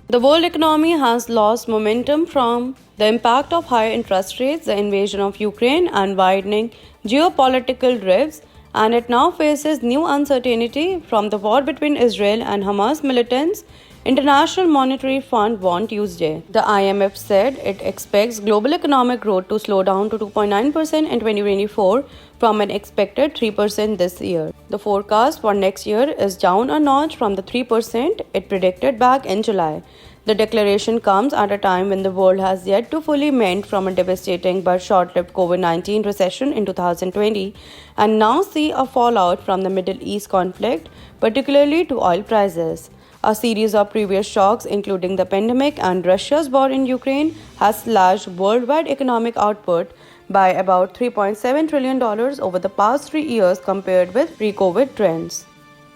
The world economy has lost momentum from the impact of higher interest rates, the invasion of Ukraine, and widening geopolitical rifts, and it now faces new uncertainty from the war between Israel and Hamas militants. International Monetary Fund warned Tuesday. The IMF said it expects global economic growth to slow down to 2.9% in 2024 from an expected 3% this year. The forecast for next year is down a notch from the 3% it predicted back in July. The declaration comes at a time when the world has yet to fully mend from a devastating but short-lived COVID-19 recession in 2020 and now see a fallout from the Middle East conflict, particularly to oil prices. A series of previous shocks, including the pandemic and Russia's war in Ukraine, has slashed worldwide economic output by about $3.7 trillion over the past 3 years compared with pre-COVID trends.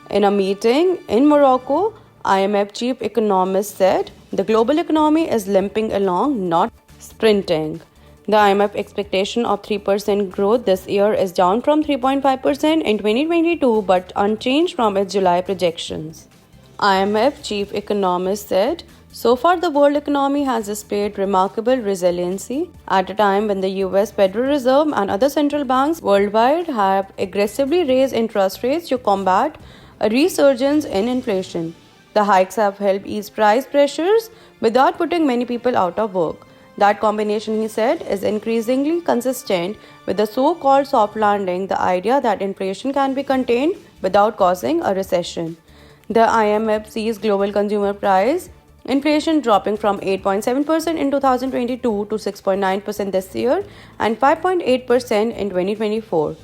In a meeting in Morocco, IMF chief economist said the global economy is limping along, not sprinting. The IMF expectation of 3% growth this year is down from 3.5% in 2022 but unchanged from its July projections. IMF chief economist said, so far the world economy has displayed remarkable resiliency at a time when the US Federal Reserve and other central banks worldwide have aggressively raised interest rates to combat a resurgence in inflation. The hikes have helped ease price pressures without putting many people out of work. That combination, he said, is increasingly consistent with the so-called soft landing, the idea that inflation can be contained without causing a recession. The IMF sees global consumer price inflation dropping from 8.7% in 2022 to 6.9% this year and 5.8% in 2024.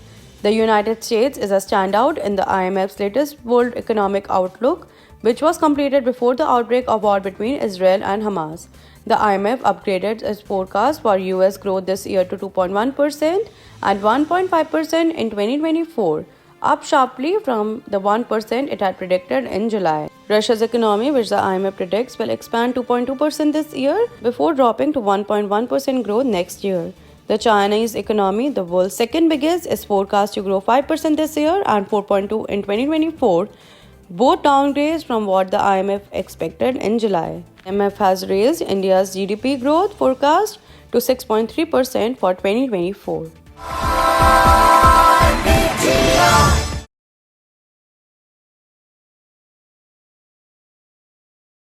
The United States is a standout in the IMF's latest World Economic Outlook, which was completed before the outbreak of war between Israel and Hamas. The IMF upgraded its forecast for US growth this year to 2.1% and 1.5% in 2024. Up sharply from the 1% it had predicted in July. Russia's economy, which the IMF predicts will expand 2.2% this year before dropping to 1.1% growth next year. The Chinese economy, the world's second biggest, is forecast to grow 5% this year and 4.2% in 2024, both downgrades from what the IMF expected in July. IMF has raised India's GDP growth forecast to 6.3% for 2024. IPTV.